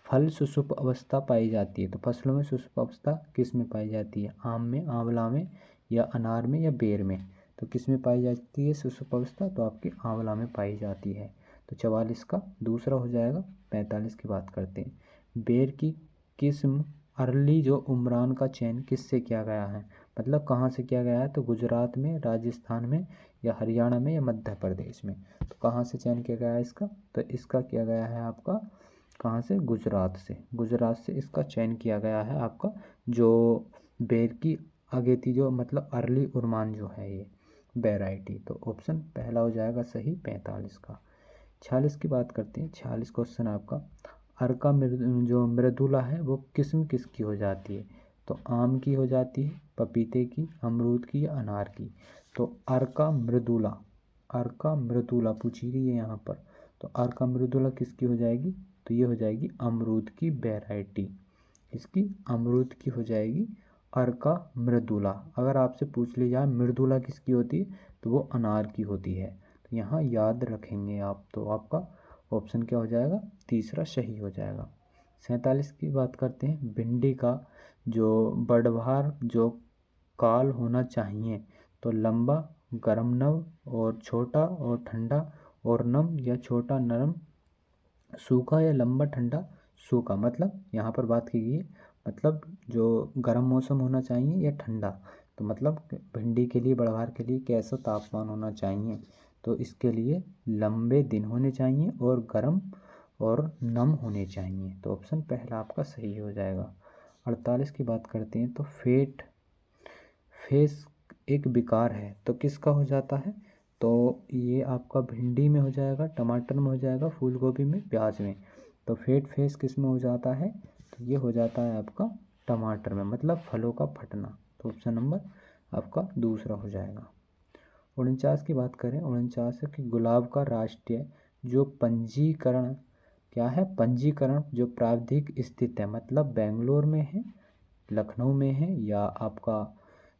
फल सुषुप्त अवस्था पाई जाती है, तो फसलों में सुषुप्त अवस्था किस में पाई जाती है, आम में, आंवला में, या अनार में, या बेर में। तो किस में पाई जाती है सुषुप्त अवस्था, तो आपकी आंवला में पाई जाती है। तो 44 का दूसरा हो जाएगा। 45 की बात करते हैं, बेर की किस्म अर्ली जो उमरान का चयन किससे किया गया है, मतलब कहाँ से किया गया है, तो गुजरात में, राजस्थान में, या हरियाणा में, या मध्य प्रदेश में। तो कहाँ से चयन किया गया है इसका, तो इसका किया गया है आपका कहाँ से, गुजरात से। गुजरात से इसका चयन किया गया है आपका जो बेर की अगेती जो मतलब अर्ली उर्मान जो है ये वैरायटी। तो ऑप्शन पहला हो जाएगा सही 45 का। 46 की बात करते हैं। 46 क्वेश्चन आपका, अर्का जो मृदुला है वो किस्म किसकी हो जाती है, तो आम की हो जाती है, पपीते की, अमरूद की, या अनार की। तो अर्का मृदुला पूछी गई है यहाँ पर। तो अर्का मृदुला किसकी हो जाएगी, तो ये हो जाएगी अमरूद की वैरायटी, इसकी अमरूद की हो जाएगी अर्का मृदुला। अगर आपसे पूछ ली जाए मृदुला किसकी होती है, तो वो अनार की होती है। तो यहाँ याद रखेंगे आप। तो आपका ऑप्शन क्या हो जाएगा, तीसरा सही हो जाएगा। 47 की बात करते हैं, भिंडी का जो बढ़वार जो काल होना चाहिए, तो लंबा, गर्म नव, और छोटा और ठंडा, और नम या छोटा नरम, सूखा या लंबा ठंडा सूखा। मतलब यहाँ पर बात की गई है मतलब जो गर्म मौसम होना चाहिए या ठंडा, तो मतलब भिंडी के लिए, बढ़वार के लिए कैसा तापमान होना चाहिए, तो इसके लिए लंबे दिन होने चाहिए और गर्म और नम होने चाहिए। तो ऑप्शन पहला आपका सही हो जाएगा। 48 की बात करते हैं, तो फेस एक विकार है तो किसका हो जाता है, तो ये आपका भिंडी में हो जाएगा, टमाटर में हो जाएगा, फूल गोभी में, प्याज में। तो फेट फेस किस में हो जाता है, तो ये हो जाता है आपका टमाटर में, मतलब फलों का फटना। तो ऑप्शन नंबर आपका दूसरा हो जाएगा। 49 की बात करें, 49 है कि गुलाब का राष्ट्रीय जो पंजीकरण क्या है, पंजीकरण जो प्रावधिक स्थित है, मतलब बेंगलोर में है, लखनऊ में है, या आपका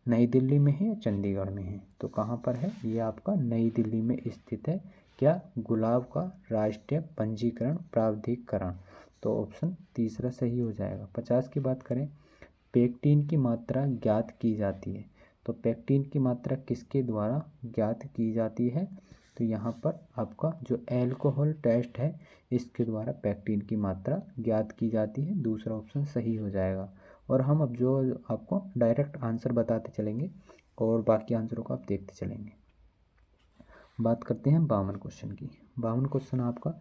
नई दिल्ली में है, या चंडीगढ़ में है। तो कहाँ पर है, ये आपका नई दिल्ली में स्थित है। क्या, गुलाब का राष्ट्रीय पंजीकरण प्रावधिकरण। तो ऑप्शन तीसरा सही हो जाएगा। 50 की बात करें, पेक्टिन की मात्रा ज्ञात की जाती है। तो पेक्टिन की मात्रा किसके द्वारा ज्ञात की जाती है, तो यहाँ पर आपका जो एल्कोहल टेस्ट है इसके द्वारा पेक्टिन की मात्रा ज्ञात की जाती है। दूसरा ऑप्शन सही हो जाएगा। और हम अब जो आपको डायरेक्ट आंसर बताते चलेंगे और बाकी आंसरों को आप देखते चलेंगे। बात करते हैं 52 क्वेश्चन की। 52 क्वेश्चन आपका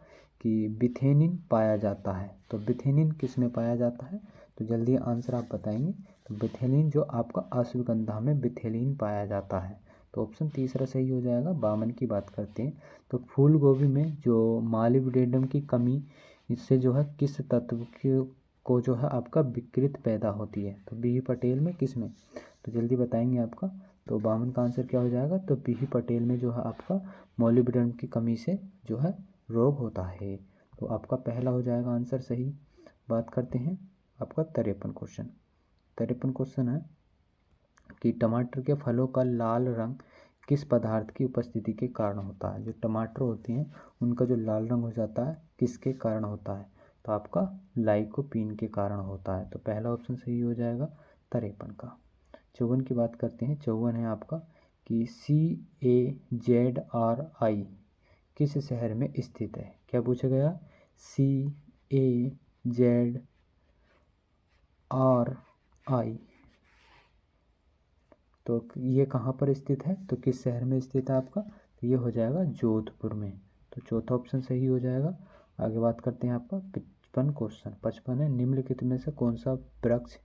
कि बिथेनिन पाया जाता है, तो बिथेनिन किस में पाया जाता है, तो जल्दी आंसर आप बताएंगे। तो बिथेलिन जो आपका अश्वगंधा में बिथेलिन पाया जाता है। तो ऑप्शन तीसरा सही हो जाएगा। 52 की बात करते हैं, तो फूल गोभी में जो मॉलिब्डेनम की कमी, इससे जो है किस तत्व को जो है आपका विकृत पैदा होती है, तो बी पटेल में किस में, तो जल्दी बताएंगे आपका। तो 52 का आंसर क्या हो जाएगा, तो बी पटेल में जो है आपका मॉलिब्डेनम की कमी से जो है रोग होता है। तो आपका पहला हो जाएगा आंसर सही। बात करते हैं आपका 53 क्वेश्चन। 53 क्वेश्चन है कि टमाटर के फलों का लाल रंग किस पदार्थ की उपस्थिति के कारण होता है। जो टमाटर होते हैं उनका जो लाल रंग हो जाता है किसके कारण होता है, तो आपका लाइकोपीन के कारण होता है। तो पहला ऑप्शन सही हो जाएगा 53 का। 54 की बात करते हैं। 54 है आपका कि CAZRI किस शहर में स्थित है। क्या पूछा गया, CAZRI, तो ये कहाँ पर स्थित है, तो किस शहर में स्थित है आपका, तो ये हो जाएगा जोधपुर में। तो चौथा ऑप्शन सही हो जाएगा। आगे बात करते हैं आपका 55 क्वेश्चन। 55 है, निम्नलिखित में से कौन सा वृक्ष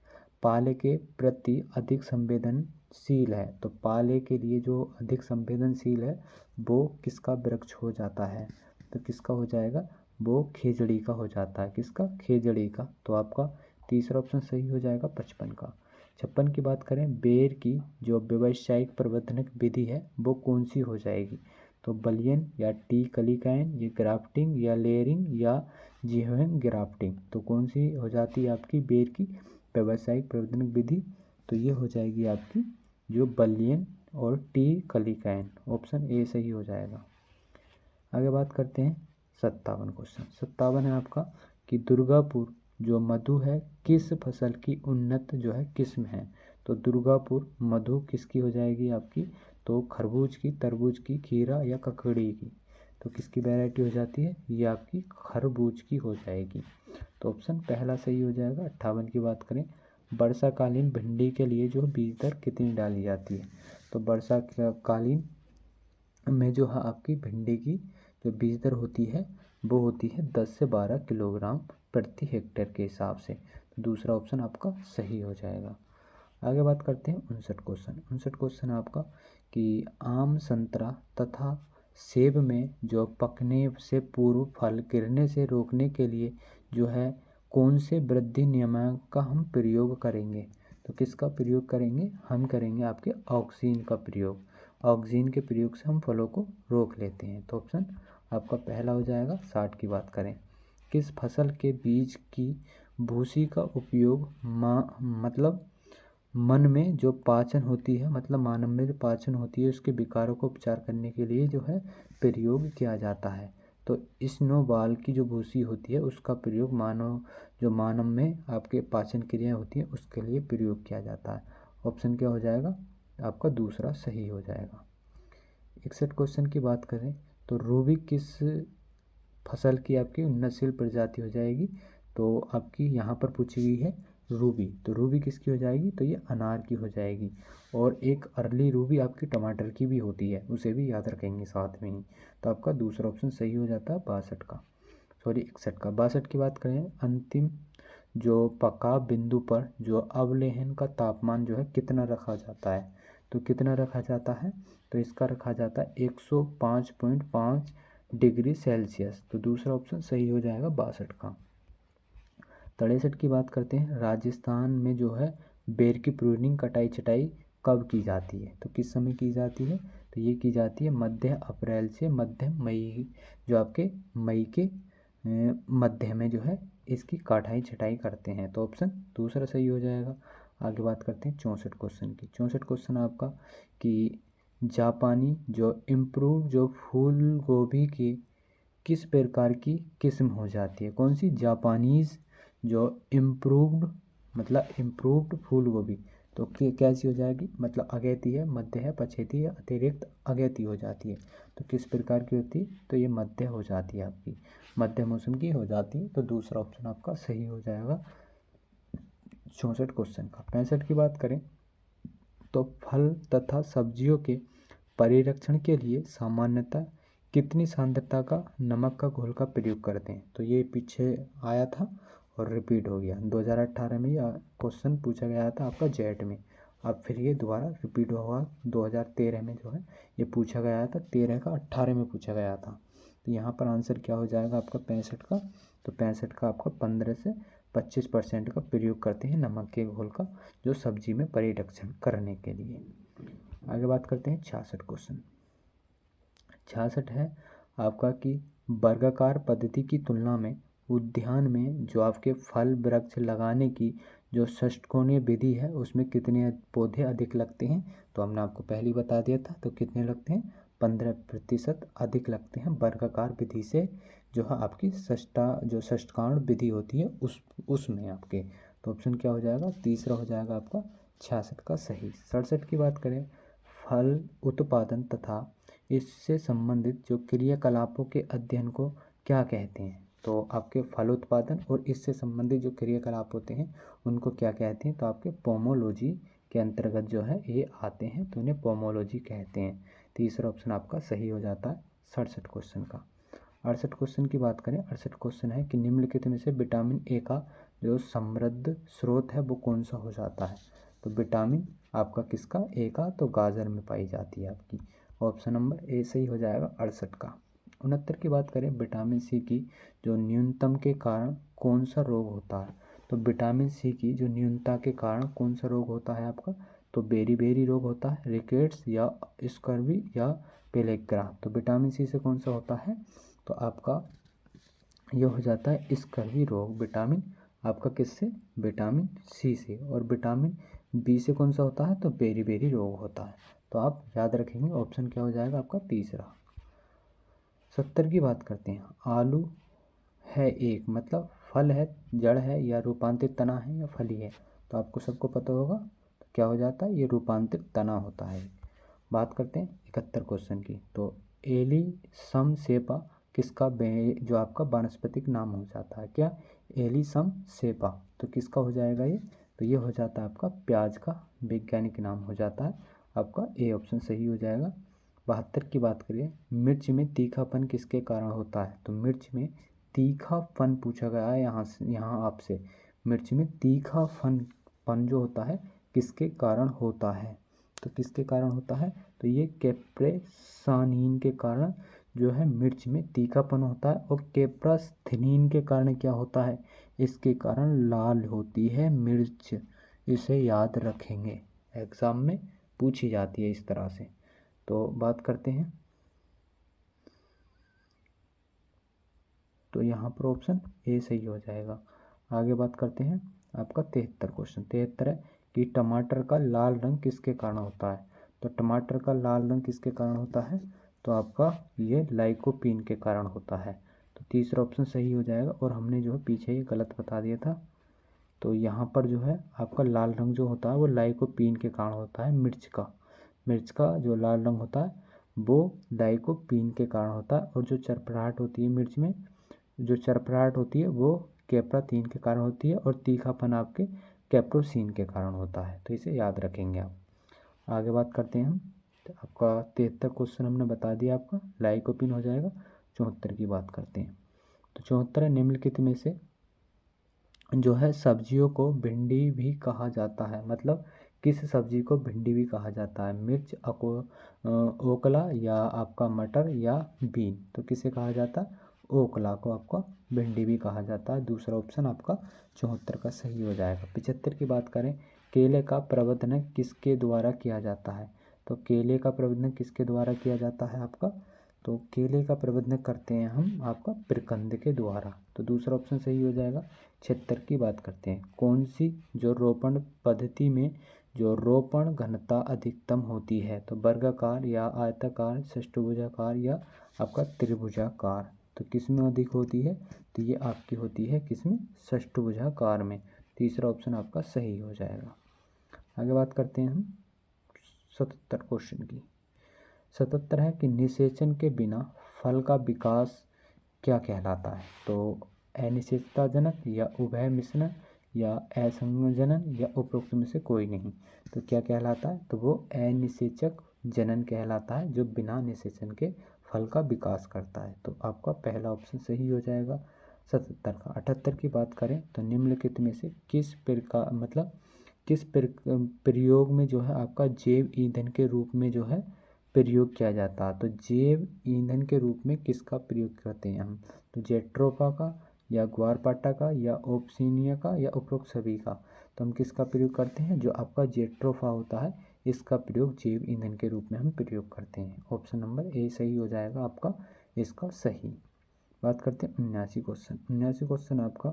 पाले के प्रति अधिक संवेदनशील है। तो पाले के लिए जो अधिक संवेदनशील है वो किसका वृक्ष हो जाता है, तो किसका हो जाएगा, वो खेजड़ी का हो जाता है। किसका, खेजड़ी का। तो आपका तीसरा ऑप्शन सही हो जाएगा 55 का। 56 की बात करें, बेर की जो व्यावसायिक प्रबंधन विधि है वो कौन सी हो जाएगी, तो बलियन या टी कलिकाइन, ये ग्राफ्टिंग या लेयरिंग या जीवन ग्राफ्टिंग। तो कौन सी हो जाती है आपकी बेर की व्यावसायिक प्रबंधन विधि, तो ये हो जाएगी आपकी जो बलियन और टी कलिकाइन। ऑप्शन ए सही हो जाएगा। आगे बात करते हैं 57 क्वेश्चन। 57 है आपका कि दुर्गापुर जो मधु है किस फसल की उन्नत जो है किस्म है। तो दुर्गापुर मधु किसकी हो जाएगी आपकी, तो खरबूज की, तरबूज की, खीरा या ककड़ी की। तो किसकी वैरायटी हो जाती है, ये आपकी खरबूज की हो जाएगी। तो ऑप्शन पहला सही हो जाएगा। 58 की बात करें, वर्षाकालीन भिंडी के लिए जो बीज दर कितनी डाली जाती है। तो वर्षाकालीन में जो है आपकी भिंडी की जो बीज दर होती है वो होती है 10 से 12 किलोग्राम प्रति हेक्टेयर के हिसाब से। तो दूसरा ऑप्शन आपका सही हो जाएगा। आगे बात करते हैं 59 क्वेश्चन। 59 क्वेश्चन आपका कि आम, संतरा तथा सेब में जो पकने से पूर्व फल गिरने से रोकने के लिए जो है कौन से वृद्धि नियामक का हम प्रयोग करेंगे। तो किसका प्रयोग करेंगे, हम करेंगे आपके ऑक्सीन का प्रयोग। ऑक्सीन के प्रयोग से हम फलों को रोक लेते हैं। तो ऑप्शन आपका पहला हो जाएगा। 60 की बात करें, किस फसल के बीज की भूसी का उपयोग मतलब मन में जो पाचन होती है, मतलब मानव में जो पाचन होती है उसके विकारों को उपचार करने के लिए जो है प्रयोग किया जाता है। तो स्नोबॉल की जो भूसी होती है उसका प्रयोग मानव में आपके पाचन क्रिया होती है उसके लिए प्रयोग किया जाता है। ऑप्शन क्या हो जाएगा, आपका दूसरा सही हो जाएगा। 61 क्वेश्चन की बात करें तो रूबी किस फसल की आपकी उन्नतशील प्रजाति हो जाएगी। तो आपकी यहाँ पर पूछी गई है रूबी, तो रूबी किसकी हो जाएगी, तो ये अनार की हो जाएगी। और एक अर्ली रूबी आपकी टमाटर की भी होती है, उसे भी याद रखेंगे साथ में ही। तो आपका दूसरा ऑप्शन सही हो जाता है 62 का, सॉरी 61 का। 62 की बात करें, अंतिम जो पका बिंदु पर जो अवलेहन का तापमान जो है कितना रखा जाता है, तो कितना रखा जाता है, तो इसका रखा जाता है 105.5 डिग्री सेल्सियस। तो दूसरा ऑप्शन सही हो जाएगा 62 का। 63 की बात करते हैं, राजस्थान में जो है बेर की प्रूनिंग कटाई छटाई कब की जाती है, तो किस समय की जाती है, तो ये की जाती है मध्य अप्रैल से मध्य मई, जो आपके मई के मध्य में जो है इसकी कटाई छटाई करते हैं। तो ऑप्शन दूसरा सही हो जाएगा। आगे बात करते हैं 64 क्वेश्चन की। 64 क्वेश्चन आपका कि जापानी जो इम्प्रूव जो फूल गोभी की किस प्रकार की किस्म हो जाती है, कौन सी, जापानीज़ जो इम्प्रूव्ड, मतलब इम्प्रूव्ड फूल गोभी, तो कैसी हो जाएगी, मतलब अगैती है, मध्य है, पछेती है, अतिरिक्त अगैती हो जाती है। तो किस प्रकार की होती है, तो ये मध्य हो जाती है, आपकी मध्य मौसम की हो जाती है। तो दूसरा ऑप्शन आपका सही हो जाएगा 64 क्वेश्चन का। 65 की बात करें तो फल तथा सब्जियों के परिरक्षण के लिए सामान्यतः कितनी सांद्रता का नमक का घोल का प्रयोग करते हैं, तो ये पीछे आया था और रिपीट हो गया। 2018 में यह क्वेश्चन पूछा गया था आपका जेट में, अब फिर ये दोबारा रिपीट हुआ 2013 में जो है ये पूछा गया था, 13 का 18 में पूछा गया था। तो यहाँ पर आंसर क्या हो जाएगा आपका 65 का, तो 65 का आपका 15 से 25% का प्रयोग करते हैं नमक के घोल का, जो सब्जी में परिरक्षण करने के लिए। आगे बात करते हैं 66 क्वेश्चन। 66 है आपका कि वर्गाकार पद्धति की तुलना में उद्यान में जो आपके फल वृक्ष लगाने की जो षटकोणीय विधि है उसमें कितने पौधे अधिक लगते हैं, तो हमने आपको पहले ही बता दिया था, तो कितने लगते हैं, 15% अधिक लगते हैं वर्गाकार विधि से, जो है आपकी जो षटकोण विधि होती है उसमें आपके। तो ऑप्शन क्या हो जाएगा, तीसरा हो जाएगा आपका 66 का सही। 67 की बात करें, फल उत्पादन तथा इससे संबंधित जो क्रियाकलापों के अध्ययन को क्या कहते हैं, तो आपके फल उत्पादन और इससे संबंधित जो क्रियाकलाप होते हैं उनको क्या कहते हैं, तो आपके पोमोलॉजी के अंतर्गत जो है ये आते हैं, तो इन्हें पोमोलॉजी कहते हैं। तीसरा ऑप्शन आपका सही हो जाता है 67 क्वेश्चन का। 68 क्वेश्चन की बात करें, 68 क्वेश्चन है कि निम्नलिखित में से विटामिन ए का जो समृद्ध स्रोत है वो कौन सा हो जाता है, तो विटामिन आपका किसका, ए का, तो गाजर में पाई जाती है आपकी। ऑप्शन नंबर ए सही हो जाएगा 68 का। 69 की बात करें, विटामिन सी की जो न्यूनतम के कारण कौन सा रोग होता है, तो विटामिन सी की जो न्यूनता के कारण कौन सा रोग होता है आपका, तो बेरी रोग होता है, रिकेट्स या स्कर्वी या पेलेग्रा। तो विटामिन सी से कौन सा होता है, तो आपका यह हो जाता है स्कर्वी रोग, विटामिन आपका किससे, विटामिन सी से। और विटामिन बी से कौन सा होता है, तो बेरी रोग होता है। तो आप याद रखेंगे ऑप्शन क्या हो जाएगा आपका तीसरा। 70 की बात करते हैं, आलू है एक, मतलब फल है, जड़ है, या रूपांतरित तना है, या फली है, तो आपको सबको पता होगा तो क्या हो जाता है, ये रूपांतरित तना होता है। बात करते हैं 71 क्वेश्चन की, तो एलिसम सेपा किसका जो आपका वानस्पतिक नाम हो जाता है, क्या, एलिसम सेपा, तो किसका हो जाएगा ये, तो ये हो जाता है आपका प्याज का वैज्ञानिक नाम हो जाता है, आपका ए ऑप्शन सही हो जाएगा। 72 की बात करें, मिर्च में तीखापन किसके कारण होता है, तो मिर्च में तीखापन पूछा गया है यहाँ आपसे, मिर्च में तीखापन जो होता है किसके कारण होता है, तो किसके कारण होता है, तो ये कैप्रेसानीन के कारण जो है मिर्च में तीखापन होता है, और कैप्रास्थेनीन के कारण क्या होता है, इसके कारण लाल होती है मिर्च। इसे याद रखेंगे, एग्ज़ाम में पूछी जाती है इस तरह से। तो बात करते हैं, तो यहाँ पर ऑप्शन ए सही हो जाएगा। आगे बात करते हैं आपका 73 क्वेश्चन। 73 है कि टमाटर का लाल रंग किसके कारण होता है, तो टमाटर का लाल रंग किसके कारण होता है, तो आपका ये लाइकोपीन के कारण होता है। तो तीसरा ऑप्शन सही हो जाएगा, और हमने जो है पीछे ही गलत बता दिया था। तो यहाँ पर जो है आपका लाल रंग जो होता है वो लाइकोपीन के कारण होता है, मिर्च का जो लाल रंग होता है वो लाइकोपीन के कारण होता है, और जो चरपराहट होती है मिर्च में, जो चरपराहट होती है वो कैप्राथीन के कारण होती है, और तीखापन आपके कैप्रोसिन के कारण होता है। तो इसे याद रखेंगे आप। आगे बात करते हैं हम। तो आपका 73 क्वेश्चन हमने बता दिया, आपका लाइकोपिन हो जाएगा। 74 की बात करते हैं। तो 74 निम्नलिखित में से जो है सब्जियों को भिंडी भी कहा जाता है, मतलब किस सब्जी को भिंडी भी कहा जाता है? मिर्च, ओकला या आपका मटर या बीन? तो किसे कहा जाता है? ओकला को आपका भिंडी भी कहा जाता है। दूसरा ऑप्शन आपका 74 का सही हो जाएगा। 75 की बात करें, केले का प्रबंधन किसके द्वारा किया जाता है? तो केले का प्रबंधन किसके द्वारा किया जाता है आपका? तो केले का प्रबंधन करते हैं हम आपका प्रकंद के द्वारा। तो दूसरा ऑप्शन सही हो जाएगा। 76 की बात करते हैं, कौन सी जो रोपण पद्धति में जो रोपण घनता अधिकतम होती है? तो वर्गाकार या आयताकार, षष्ठभुजाकार या आपका त्रिभुजाकार? तो किस में अधिक होती है? तो ये आपकी होती है किसमें? षष्ठभुजाकार में। तीसरा ऑप्शन आपका सही हो जाएगा। आगे बात करते हैं हम 77 क्वेश्चन की। 77 है कि निषेचन के बिना फल का विकास क्या कहलाता है? तो अनिषेचताजनक या उभय मिश्रण या असंजनन या उपरोक्त में से कोई नहीं। तो क्या कहलाता है? तो वो अनिषेचक जनन कहलाता है, जो बिना निषेचन के फल का विकास करता है। तो आपका पहला ऑप्शन सही हो जाएगा 77 का। 78 की बात करें तो निम्नलिखित में से किस प्रकार मतलब किस प्रयोग में जो है आपका जैव ईंधन के रूप में जो है प्रयोग किया जाता है? तो जैव ईंधन के रूप में किसका प्रयोग करते हैं हम? तो जेट्रोफा का या ग्वारपाटा का या ओप्सिनिया का या उपरोक्त सभी का? तो हम किसका प्रयोग करते हैं? जो आपका जेट्रोफा होता है, इसका प्रयोग जैव ईंधन के रूप में हम प्रयोग करते हैं। ऑप्शन नंबर ए सही हो जाएगा आपका इसका सही। बात करते हैं 79 क्वेश्चन। 79 क्वेश्चन आपका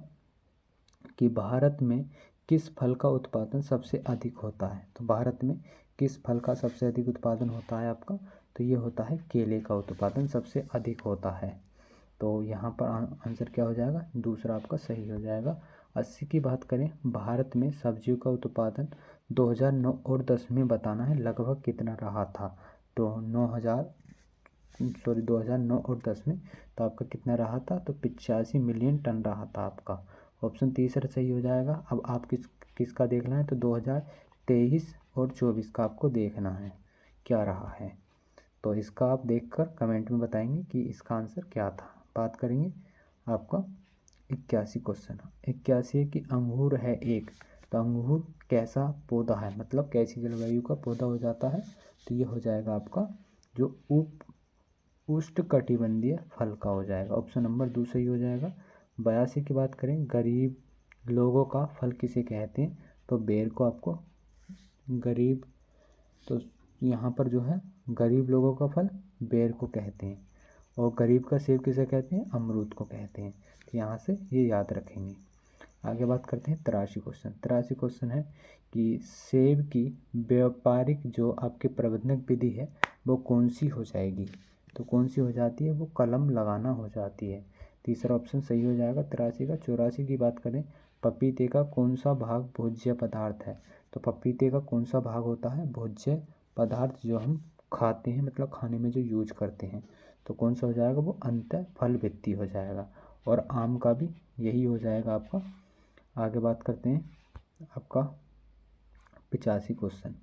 कि भारत में किस फल का उत्पादन सबसे अधिक होता है? तो भारत में किस फल का सबसे अधिक उत्पादन होता है आपका? तो ये होता है केले का उत्पादन सबसे अधिक होता है। तो यहाँ पर आंसर क्या हो जाएगा? दूसरा आपका सही हो जाएगा। 80 की बात करें, भारत में सब्जियों का उत्पादन 2009 और 10 में बताना है लगभग कितना रहा था? तो 2009 और 10 में तो आपका कितना रहा था? तो 85 मिलियन टन रहा था आपका। ऑप्शन तीसरा सही हो जाएगा। अब आप किसका देखना है? तो 2023 और 24 का आपको देखना है क्या रहा है। तो इसका आप देखकर कमेंट में बताएंगे कि इसका आंसर क्या था। बात करेंगे आपका 81 क्वेश्चन। 81 है कि अंगूर है एक, तो अंगूर कैसा पौधा है, मतलब कैसी जलवायु का पौधा हो जाता है? तो ये हो जाएगा आपका जो उष्णकटिबंधीय फल का हो जाएगा। ऑप्शन नंबर 2 सही हो जाएगा। 82 की बात करें, गरीब लोगों का फल किसे कहते हैं? तो बेर को आपको गरीब, तो यहाँ पर जो है गरीब लोगों का फल बेर को कहते हैं, और गरीब का सेब किसे कहते हैं? अमरूद को कहते हैं। तो यहाँ से ये याद रखेंगे। आगे बात करते हैं 83 क्वेश्चन। 83 क्वेश्चन है कि सेब की व्यापारिक जो आपके प्रबंधक विधि है वो कौन सी हो जाएगी? तो कौन सी हो जाती है? वो कलम लगाना हो जाती है। तीसरा ऑप्शन सही हो जाएगा 83 का। 84 की बात करें, पपीते का कौन सा भाग भोज्य पदार्थ है? तो पपीते का कौन सा भाग होता है? भोज्य पदार्थ जो हम खाते हैं, मतलब खाने में जो यूज करते हैं। तो कौन सा हो जाएगा? वो अंतः फल वित्ती हो जाएगा। और आम का भी यही हो जाएगा आपका। आगे बात करते हैं आपका 85 क्वेश्चन।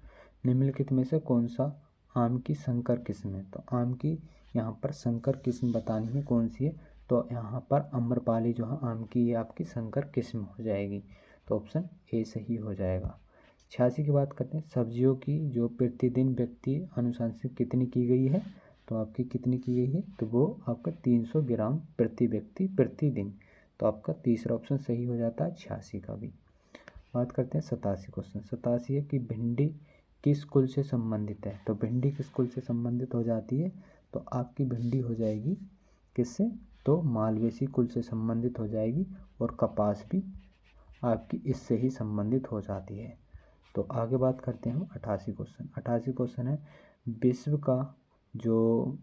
निम्नलिखित में से कौन सा आम की संकर किस्म है? तो आम की यहाँ पर संकर किस्म बतानी है कौन सी है? तो यहाँ पर अम्रपाली जो है आम की, ये आपकी संकर किस्म हो जाएगी। तो ऑप्शन ए सही हो जाएगा। 86 की बात करते हैं, सब्जियों की जो प्रतिदिन व्यक्ति अनुशंसित कितनी की गई है? तो आपकी कितनी की गई है? तो वो आपका 300 ग्राम प्रति व्यक्ति प्रतिदिन। तो आपका तीसरा ऑप्शन सही हो जाता है 86 का भी। बात करते हैं 87 क्वेश्चन। 87 है कि भिंडी किस कुल से संबंधित है? तो भिंडी किस कुल से संबंधित हो जाती है? तो आपकी भिंडी हो जाएगी किससे? तो मालवेसी कुल से संबंधित हो जाएगी, और कपास भी आपकी इससे ही संबंधित हो जाती है। तो आगे बात करते हैं हम 88 क्वेश्चन। 88 क्वेश्चन है, विश्व का जो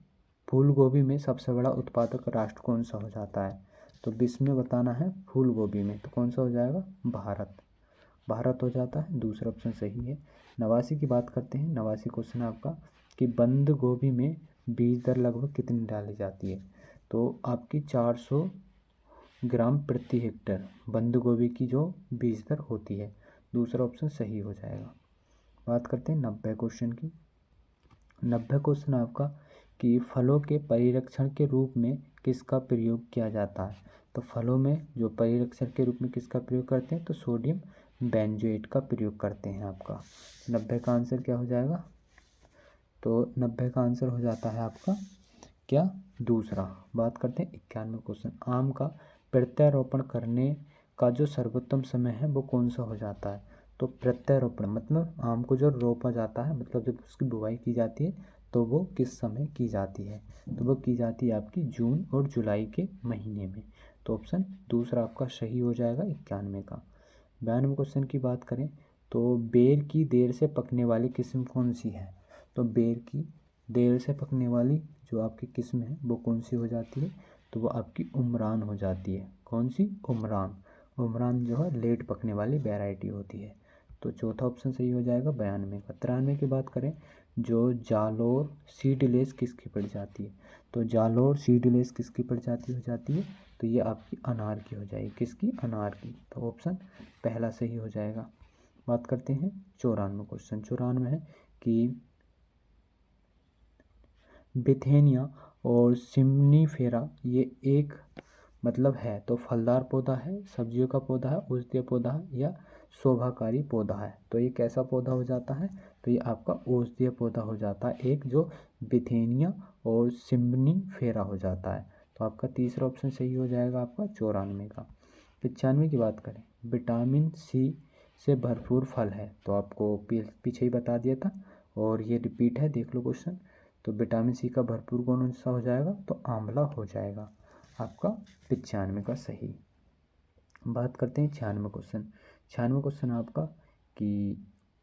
फूल गोभी में सबसे बड़ा उत्पादक राष्ट्र कौन सा हो जाता है? तो विश्व में बताना है फूल गोभी में, तो कौन सा हो जाएगा? भारत। भारत हो जाता है, दूसरा ऑप्शन सही है। 89 की बात करते हैं। 89 क्वेश्चन आपका कि बंद गोभी में बीज दर लगभग कितनी डाली जाती है? तो आपकी 400 ग्राम प्रति हेक्टेयर बंद गोभी की जो बीज दर होती है। दूसरा ऑप्शन सही हो जाएगा। बात करते हैं 90 क्वेश्चन की। 90 क्वेश्चन आपका कि फलों के परिरक्षण के रूप में किसका प्रयोग किया जाता है। तो फलों में जो परिरक्षण के रूप में किसका प्रयोग करते हैं, तो सोडियम बेंजोएट का प्रयोग करते हैं आपका। 90 का आंसर क्या हो जाएगा, तो 90 का आंसर हो जाता है आपका क्या, दूसरा। बात करते हैं 91 क्वेश्चन। आम का प्रत्यारोपण करने का जो सर्वोत्तम समय है वो कौन सा हो जाता है। तो प्रत्यारोपण मतलब आम को जो रोपा जाता है, मतलब जब उसकी बुवाई की जाती है तो वो किस समय की जाती है, तो वो की जाती है आपकी जून और जुलाई के महीने में। तो ऑप्शन दूसरा आपका सही हो जाएगा 91 का। 92 क्वेश्चन की बात करें तो बेर की देर से पकने वाली किस्म कौन सी है। तो बेर की देर से पकने वाली जो आपकी किस्म है वो कौन सी हो जाती है, तो वो आपकी उमरान हो जाती है। कौन सी, उमरान। उमरान जो है लेट पकने वाली वैरायटी होती है। तो चौथा ऑप्शन सही हो जाएगा 92 का। 93 की बात करें, जो जालोर सीडलेस किसकी पड़ जाती है। तो जालोर सीडलेस किसकी प्रजाति हो जाती है, तो ये आपकी अनार की हो जाएगी। किसकी, अनार की। तो ऑप्शन पहला सही हो जाएगा। बात करते हैं 94 क्वेश्चन। 94 है कि बिथेनिया और सिम्निफेरा ये एक मतलब है तो फलदार पौधा है, सब्जियों का पौधा है, औषधीय पौधा है या शोभाकारी पौधा है। तो ये कैसा पौधा हो जाता है, तो ये आपका औषधीय पौधा हो जाता है एक, जो बिथेनिया और सिम्निफेरा हो जाता है। तो आपका तीसरा ऑप्शन सही हो जाएगा आपका 94 का। 95 की बात करें, विटामिन सी से भरपूर फल है। तो आपको पीछे ही बता दिया था और ये रिपीट है, देख लो क्वेश्चन। तो विटामिन सी का भरपूर कौन सा हो जाएगा, तो आंवला हो जाएगा आपका 95 का सही। बात करते हैं 96 क्वेश्चन। 96 क्वेश्चन आपका कि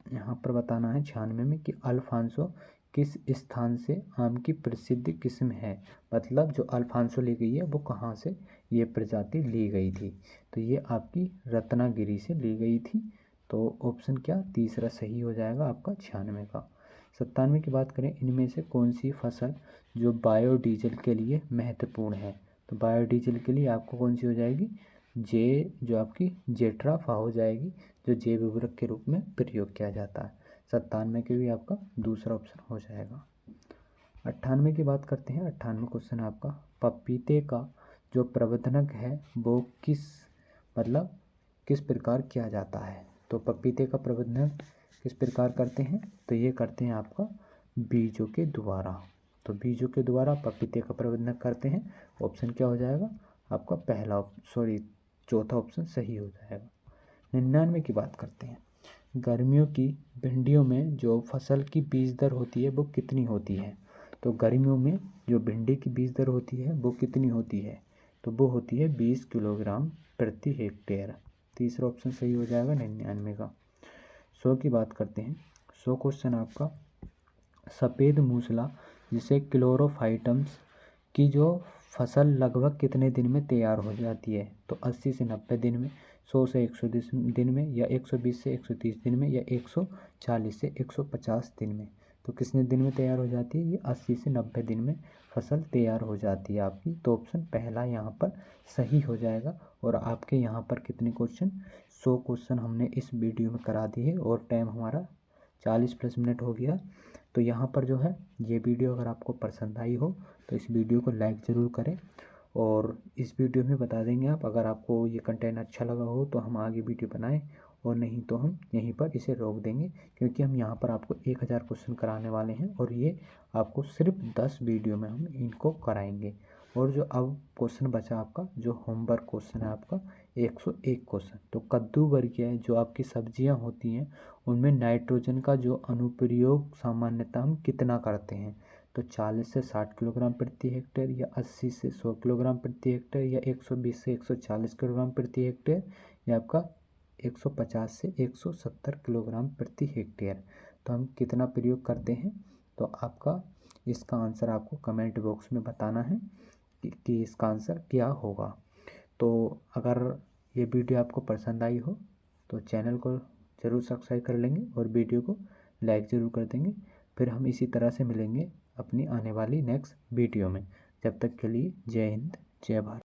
यहाँ पर बताना है 96 में कि अल्फांसो किस स्थान से आम की प्रसिद्ध किस्म है। मतलब जो अल्फांसो ली गई है वो कहाँ से ये प्रजाति ली गई थी, तो ये आपकी रत्नागिरी से ली गई थी। तो ऑप्शन क्या, तीसरा सही हो जाएगा आपका 96 का। 97 की बात करें, इनमें से कौन सी फसल जो बायोडीजल के लिए महत्वपूर्ण है। तो बायोडीजल के लिए आपको कौन सी हो जाएगी, जे जो आपकी जेट्राफा हो जाएगी, जो जैव उर्वरक के रूप में प्रयोग किया जाता है। 97 के भी आपका दूसरा ऑप्शन हो जाएगा। 98 की बात करते हैं। 98 क्वेश्चन आपका, पपीते का जो प्रबंधन है वो मतलब किस प्रकार किया जाता है। तो पपीते का प्रबंधन किस प्रकार करते हैं, तो ये करते हैं आपका बीजों के द्वारा। तो बीजों के द्वारा पपीते का प्रबंधन करते हैं। ऑप्शन क्या हो जाएगा आपका पहला, चौथा ऑप्शन सही हो जाएगा। 99 की बात करते हैं, गर्मियों की भिंडियों में जो फसल की बीज दर होती है वो कितनी होती है। तो गर्मियों में जो भिंडी की बीज दर होती है वो कितनी होती है, तो वो होती है 20 किलोग्राम प्रति हेक्टेयर। तीसरा ऑप्शन सही हो जाएगा 99 का। 100 की बात करते हैं। 100 क्वेश्चन आपका, सफ़ेद मूसला जिसे क्लोरोफाइटम्स की जो फसल लगभग कितने दिन में तैयार हो जाती है। तो 80 से 90 दिन में, 100 से 120 दिन में, या 120 से 130 दिन में, या 140 से 150 दिन में। तो कितने दिन में तैयार हो जाती है, ये 80 से 90 दिन में फसल तैयार हो जाती है आपकी। तो ऑप्शन पहला यहाँ पर सही हो जाएगा। और आपके यहाँ पर कितने क्वेश्चन, 100 क्वेश्चन हमने इस वीडियो में करा दिए और टाइम हमारा 40+ मिनट हो गया। तो यहाँ पर जो है ये वीडियो अगर आपको पसंद आई हो तो इस वीडियो को लाइक ज़रूर करें। और इस वीडियो में बता देंगे आप, अगर आपको ये कंटेंट अच्छा लगा हो तो हम आगे वीडियो बनाएं, और नहीं तो हम यहीं पर इसे रोक देंगे, क्योंकि हम यहाँ पर आपको 1000 क्वेश्चन कराने वाले हैं और ये आपको सिर्फ 10 वीडियो में हम इनको कराएंगे। और जो अब क्वेश्चन बचा आपका, जो होमवर्क क्वेश्चन है आपका 101 क्वेश्चन। तो कद्दू वर्गीय जो आपकी सब्जियां होती हैं उनमें नाइट्रोजन का जो अनुप्रयोग सामान्यतः हम कितना करते हैं। तो 40 से 60 किलोग्राम प्रति हेक्टेयर, या 80 से 100 किलोग्राम प्रति हेक्टेयर, या 120 से 140 किलोग्राम प्रति हेक्टेयर, या आपका 150 से 170 किलोग्राम प्रति हेक्टेयर। तो हम कितना प्रयोग करते हैं, तो आपका इसका आंसर आपको कमेंट बॉक्स में बताना है कि इसका आंसर क्या होगा। तो अगर ये वीडियो आपको पसंद आई हो तो चैनल को ज़रूर सब्सक्राइब कर लेंगे और वीडियो को लाइक ज़रूर कर देंगे। फिर हम इसी तरह से मिलेंगे अपनी आने वाली नेक्स्ट वीडियो में। जब तक के लिए जय हिंद, जय भारत।